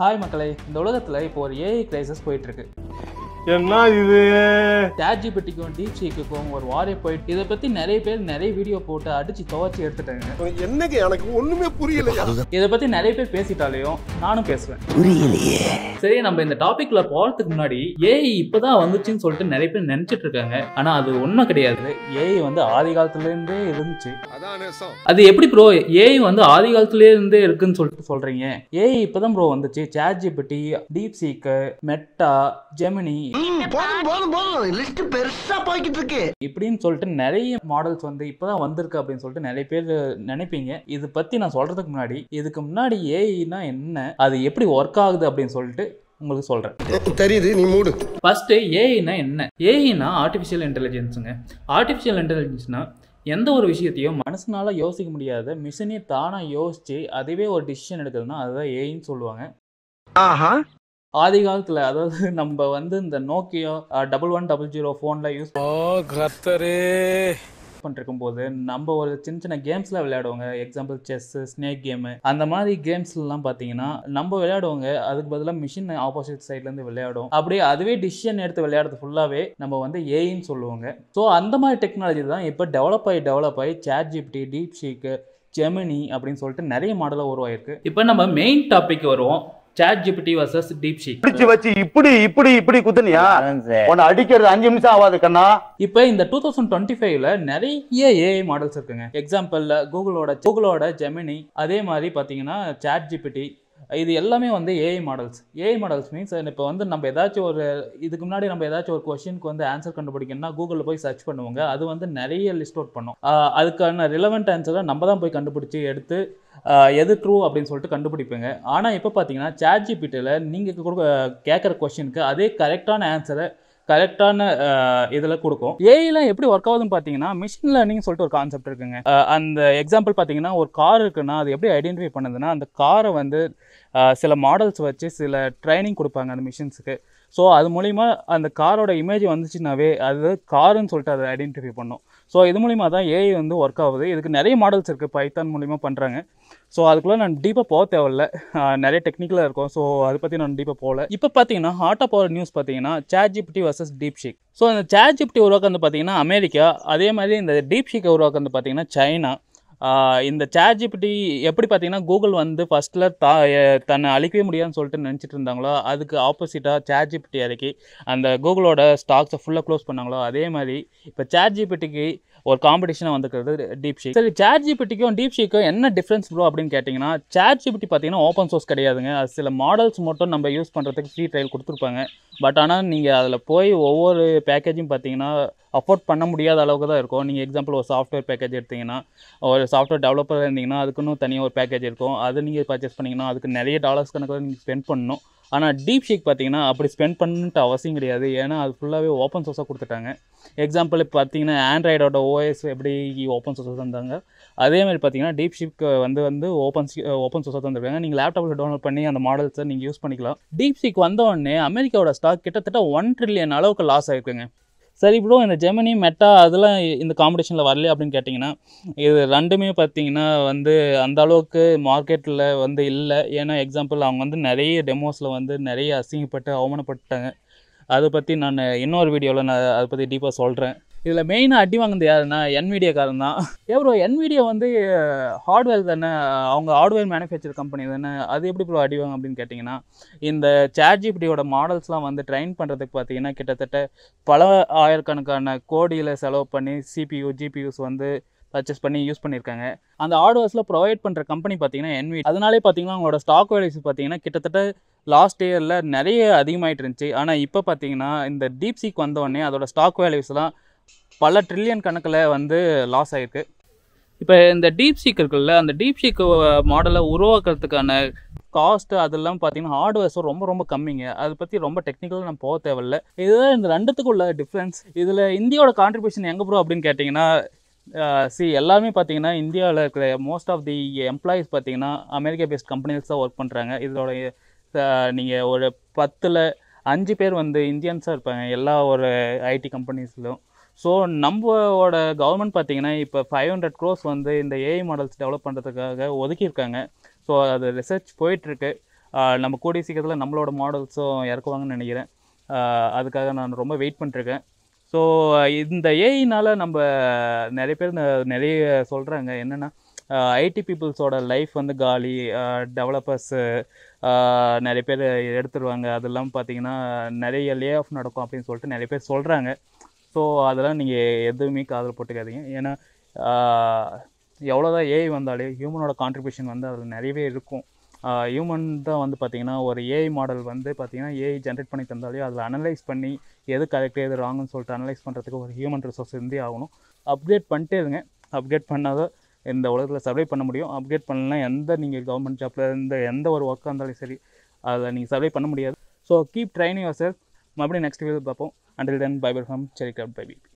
Hi மக்களே, இந்த உலகத்தில் இப்போ ஒரு ஏஐ கிரைசஸ் போயிட்டு இருக்கு. என்ன இது ChatGPTக்கும் DeepSeekக்கும் ஒரு வாரே போயிட்டு இதை பற்றி நிறைய பேர் நிறைய வீடியோ போட்டு அடிச்சு துவச்சி எடுத்துட்டாங்க. என்னங்க எனக்கு ஒண்ணுமே புரியலையா? இதை பற்றி நிறைய பேர் பேசிட்டாலையும் நானும் பேசுவேன். புரியலையே. சரி, நம்ம இந்த டாபிக்ல போறதுக்கு முன்னாடி ஏஐ இப்பதான் வந்துச்சுன்னு சொல்லிட்டு நிறைய பேர் நினைச்சிட்டு இருக்காங்க. ஆனா அது ஒன்றும் கிடையாது. ஏஐ வந்து ஆதி காலத்துல இருந்தே இருந்துச்சு. அது எப்படி ப்ரோ ஏஐ வந்து ஆதி காலத்துல இருந்தே இருக்குன்னு சொல்லிட்டு சொல்றீங்க? ஏஐ இப்பதான் ப்ரோ வந்துச்சு. ChatGPT, DeepSeek, மெட்டா, ஜெமினி இப்படின்னு சொல்லிட்டு நிறைய மாடல்ஸ் வந்து இப்பதான் வந்திருக்கு அப்படின்னு சொல்லிட்டு நிறைய பேர் நினைப்பீங்க. இது பத்தி நான் சொல்றதுக்கு முன்னாடி இதுக்கு முன்னாடி ஏஐனா என்ன, அது எப்படி ஒர்க் ஆகுது அப்படின்னு சொல்லிட்டு உங்களுக்கு சொல்றேன். தெரியுது, நீ மூடு. ஃபர்ஸ்ட் ஏஐனா என்ன? ஏஐனா ஆர்டிஃபிஷியல் இன்டெலிஜென்ஸுங்க. ஆர்டிஃபிஷியல் இன்டெலிஜென்ஸ்னா எந்த ஒரு விஷயத்தையும் மனுஷனால யோசிக்க முடியாத மிஷினே தானா யோசிச்சு அதுவே ஒரு டிசிஷன் எடுக்குதுன்னா அதுதான் ஏஐன்னு சொல்லுவாங்க. ஆதி காலத்துல, அதாவது நம்ம வந்து இந்த நோக்கியா 1100 போன்ல யூஸ் பண்ணிருக்கும் போது நம்ம ஒரு சின்ன சின்ன கேம்ஸ்ல விளையாடுவாங்க. எக்ஸாம்பிள் செஸ், ஸ்னேக் கேம், அந்த மாதிரி கேம்ஸ்லாம் பாத்தீங்கன்னா நம்ம விளையாடுவாங்க. அதுக்கு பதிலாக மிஷின் ஆப்போசிட் சைட்ல இருந்து விளையாடும். அப்படியே அதுவே டிசிஷன் எடுத்து விளையாடுறது ஃபுல்லாவே நம்ம வந்து ஏஐன்னு சொல்லுவாங்க. ஸோ அந்த மாதிரி டெக்னாலஜி தான் இப்போ டெவலப் ஆகி ChatGPT, DeepSeek, ஜெமினி அப்படின்னு சொல்லிட்டு நிறைய மாடலாக உருவாயிருக்கு. இப்போ நம்ம மெயின் டாபிக் வருவோம். ChatGPT vs DeepSeek. பிடிச்சு வச்சு இப்படி குத்துனியா? உன்னை அடிக்கிறது 5 நிமிஷம் ஆகாது கண்ணா. இப்போ இந்த 2025ல நிறைய ஏஐ மாடல்ஸ் இருக்குங்க. எக்ஸாம்பிள் கூகுளோட ஜெமினி, அதே மாதிரி பார்த்தீங்கன்னா ChatGPT, இது எல்லாமே வந்து ஏஐ மாடல்ஸ் மீன்ஸ் இப்போ வந்து நம்ம ஏதாச்சும் ஒரு இதுக்கு முன்னாடி நம்ம ஏதாச்சும் ஒரு கொஸ்டினுக்கு வந்து ஆன்சர் கண்டுபிடிக்கணும்னா கூகுளில் போய் சர்ச் பண்ணுவாங்க. அது வந்து நிறைய லிஸ்ட் அவுட் பண்ணும். அதுக்கான ரிலவெண்ட் ஆன்சரை நம்ம தான் போய் கண்டுபிடிச்சி எடுத்து எது ட்ரூ அப்படின்னு சொல்லிட்டு கண்டுபிடிப்பேங்க. ஆனால் இப்போ பார்த்தீங்கன்னா ChatGPTல நீங்கள் கேட்குற கொஸ்டினுக்கு அதே கரெக்டான ஆன்சரை கரெக்டான இதில் கொடுக்கும். ஏஐலாம் எப்படி ஒர்க் ஆகுதுன்னு பார்த்தீங்கன்னா மிஷின் லேர்னிங் சொல்லிட்டு ஒரு கான்செப்ட் இருக்குங்க. அந்த எக்ஸாம்பிள் பார்த்தீங்கன்னா ஒரு கார் இருக்குன்னா அது எப்படி ஐடென்டிஃபை பண்ணுதுன்னா அந்த காரை வந்து சில மாடல்ஸ் வச்சு சில ட்ரைனிங் கொடுப்பாங்க அந்த மிஷின்ஸுக்கு. ஸோ அது மூலிமா அந்த காரோட இமேஜ் வந்துச்சுன்னாவே அது காருன்னு சொல்லிட்டு அதை ஐடென்டிஃபை பண்ணும். ஸோ இது மூலிமா தான் ஏஐ வந்து ஒர்க் ஆகுது. இதுக்கு நிறைய மாடல்ஸ் இருக்குது, பைத்தான் மூலிமா பண்ணுறாங்க. ஸோ அதுக்குள்ளே நான் டீப்பாக போக தேவையில்ல, நிறைய டெக்னிக்கலாக இருக்கும். ஸோ அதை பற்றி நான் டீப்பாக போகல. இப்போ பார்த்தீங்கன்னா ஹாட்டாக போகிற நியூஸ் பார்த்தீங்கன்னா ChatGPT vs DeepSeek. ஸோ இந்த ChatGPT உருவாக்குறது பார்த்தீங்கன்னா அமெரிக்கா, அதே மாதிரி இந்த DeepSeek உருவாக்குறது பார்த்தீங்கன்னா சைனா. இந்த ChatGPT எப்படி பார்த்தீங்கன்னா கூகுள் வந்து ஃபஸ்ட்டில் தன்னை அழிக்கவே முடியாதுன்னு சொல்லிட்டு நினச்சிட்டு இருந்தாங்களோ அதுக்கு ஆப்போசிட்டாக ChatGPT இறக்கி அந்த கூகுளோட ஸ்டாக்ஸை ஃபுல்லாக க்ளோஸ் பண்ணாங்களோ அதே மாதிரி இப்போ ChatGPTக்கு ஒரு காம்படிஷனாக வந்துக்கிறது DeepSeek. சரி, ChatGPTக்கும் DeepSeekக்கும் என்ன டிஃப்ரென்ஸ் ப்ரோ அப்படின்னு கேட்டிங்கன்னா ChatGPT பார்த்தீங்கன்னா ஓப்பன் சோர்ஸ் கிடையாதுங்க. அது சில மாடல்ஸ் மட்டும் நம்ம யூஸ் பண்ணுறதுக்கு ஃப்ரீ ட்ரையல் கொடுத்துருப்பாங்க. பட் ஆனால் நீங்கள் அதில் போய் ஒவ்வொரு பேக்கேஜும் பார்த்தீங்கன்னா அஃபோர்ட் பண்ண முடியாத அளவுக்கு தான் இருக்கும். நீங்கள் எக்ஸாம்பிள் ஒரு சாஃப்ட்வேர் பேக்கேஜ் எடுத்திங்கன்னா, ஒரு சாஃப்ட்வேர் டெவலப்பர் இருந்தீங்கன்னா அதுக்குன்னு தனியாக ஒரு பேக்கேஜ் இருக்கும். அது நீங்கள் பர்ச்சேஸ் பண்ணிங்கன்னா அதுக்கு நிறைய டாலர்ஸ் கணக்கில் நீங்கள் ஸ்பெண்ட் பண்ணணும். ஆனால் DeepSeek பார்த்தீங்கன்னா அப்படி ஸ்பெண்ட் பண்ணிட்டு அவசியம் கிடையாது. ஏன்னா அது ஃபுல்லாகவே ஓப்பன் சோர்ஸாக கொடுத்துட்டாங்க. எக்ஸாம்பிள் பார்த்தீங்கன்னா ஆண்ட்ராய்டோட ஓஎஸ் எப்படி ஓப்பன் சோர்ஸாக தந்தாங்க, அதே மாதிரி பார்த்தீங்கன்னா DeepSeek வந்து ஓப்பன் சோர்ஸாக தந்துருக்காங்க. நீங்கள் லேப்டாப்பில் டவுன்லோட் பண்ணி அந்த மாடல்ஸை நீங்கள் யூஸ் பண்ணிக்கலாம். DeepSeek வந்தோடனே அமெரிக்காவோட ஸ்டாக் கிட்டத்தட்ட 1 ட்ரில்லியன் அளவுக்கு லாஸ் ஆகிருக்குங்க. சரி ப்ரோ, இந்த ஜெமினி, மெட்டா அதெல்லாம் இந்த காம்படிஷனில் வரலையே அப்படின்னு கேட்டிங்கன்னா இது ரெண்டுமே பார்த்தீங்கன்னா வந்து அந்த அளவுக்கு மார்க்கெட்டில் வந்து இல்லை. ஏன்னா எக்ஸாம்பிள் அவங்க வந்து நிறைய டெமோஸில் வந்து நிறைய அசிங்கப்பட்டு அவமானப்பட்டாங்க. அதை பற்றி நான் இன்னொரு வீடியோவில் நான் அதை பற்றி டீப்பாக சொல்கிறேன். இதில் மெயினாக அடி வாங்கினது யாருன்னா NVIDIA-காரன் தான். ப்ரோ NVIDIA வந்து ஹார்ட்வேர் தானே, அவங்க ஹார்ட்வேர் மேனுஃபேக்சர் கம்பெனி தானே, அது எப்படி ப்ரோ அடி வாங்க அப்படின்னு கேட்டிங்கன்னா இந்த ChatGPT-யோட மாடல்ஸ்லாம் வந்து ட்ரைன் பண்ணுறதுக்கு பார்த்தீங்கன்னா கிட்டத்தட்ட பல ஆயிரக்கணக்கான கோடியில் செலவு பண்ணி CPU, GPUs வந்து பர்ச்சேஸ் பண்ணி யூஸ் பண்ணியிருக்காங்க. அந்த ஹார்ட்வேர்ஸில் ப்ரொவைட் பண்ணுற கம்பெனி பார்த்தீங்கன்னா NVIDIA. அதனாலே பார்த்தீங்கன்னா அவங்களோட ஸ்டாக் வேல்யூஸ் பார்த்தீங்கன்னா கிட்டத்தட்ட லாஸ்ட் இயரில் நிறைய அதிகமாகிட்டு இருந்துச்சு. ஆனால் இப்போ பார்த்தீங்கன்னா இந்த DeepSeek வந்தோடனே அதோட ஸ்டாக் வேல்யூஸ்லாம் பல ட்ரில்லியன் கணக்கில் வந்து லாஸ் ஆகிருக்கு. இப்போ இந்த DeepSeek இருக்குல்ல, அந்த DeepSeek மாடலை உருவாக்குறதுக்கான காஸ்ட்டு அதெல்லாம் பார்த்தீங்கன்னா ஹார்ட்வேர்ஸும் ரொம்ப ரொம்ப கம்மிங்க. அதை பற்றி ரொம்ப டெக்னிக்கலாக நம்ம போக தேவையில்லை. இதுதான் இந்த ரெண்டுத்துக்குள்ள டிஃப்ரென்ஸ். இதில் இந்தியாவோட கான்ட்ரிபியூஷன் எங்கே ப்ரோ அப்படின்னு கேட்டிங்கன்னா எல்லாருமே பார்த்தீங்கன்னா இந்தியாவில் இருக்கிற மோஸ்ட் ஆஃப் தி எம்ப்ளாயீஸ் பார்த்தீங்கன்னா அமெரிக்கா பேஸ்ட் கம்பெனிஸ் தான் ஒர்க் பண்ணுறாங்க. இதோட நீங்கள் ஒரு 10ல் 5 பேர் வந்து இந்தியன்ஸாக இருப்பாங்க எல்லா ஒரு ஐடி கம்பெனிஸ்லையும். ஸோ நம்மளோட கவர்மெண்ட் பார்த்தீங்கன்னா இப்போ 500 crores வந்து இந்த ஏஐ மாடல்ஸ் டெவலப் பண்ணுறதுக்காக ஒதுக்கியிருக்காங்க. ஸோ அது ரிசர்ச் போயிட்டுருக்கு. நம்ம கூடிய சீக்கிரத்தில் நம்மளோட மாடல்ஸும் இறக்குவாங்கன்னு நினைக்கிறேன். அதுக்காக நான் ரொம்ப வெயிட் பண்ணிருக்கேன். ஸோ இந்த ஏஐனால் நம்ம நிறைய பேர் நிறைய சொல்கிறாங்க என்னென்னா, ஐடி பீப்புள்ஸோட லைஃப் வந்து காலி, டெவலப்பர்ஸு நிறைய பேர் எடுத்துருவாங்க, அதெல்லாம் பார்த்தீங்கன்னா நிறைய லே ஆஃப் நடக்கும் அப்படின்னு சொல்லிட்டு நிறைய பேர் சொல்கிறாங்க. ஸோ அதெல்லாம் நீங்கள் எதுவுமே காதில் போட்டுக்காதீங்க. ஏன்னா எவ்வளோதான் ஏஐ வந்தாலே ஹியூமனோட கான்ட்ரிபியூஷன் வந்து அதில் நிறையவே இருக்கும். ஹியூமன் தான் வந்து பார்த்திங்கன்னா ஒரு ஏஐ மாடல் வந்து பார்த்திங்கன்னா ஏஐ ஜென்ரேட் பண்ணி தந்தாலே அதில் அனலைஸ் பண்ணி எது கரெக்ட் எது ராங்குன்னு சொல்லிட்டு அனலைஸ் பண்ணுறதுக்கு ஒரு ஹியூமன் ரிசோர்ஸ் இருந்தே ஆகணும். அப்டேட் பண்ணிட்டே இருங்க. அப்டேட் பண்ணாதான் இந்த உலகத்தில் சர்வை பண்ண முடியும். அப்டேட் பண்ணலாம் நீங்கள் கவர்மெண்ட் ஜாப்பில் எந்த ஒரு ஒர்க்காக இருந்தாலும் சரி அதில் நீங்கள் சர்வை பண்ண முடியாது. So keep training yourself. மறுபடியும் நெக்ஸ்ட் வீடியோ பார்ப்போம். Until then bye bye from செரிக்ராஃப்ட் பை.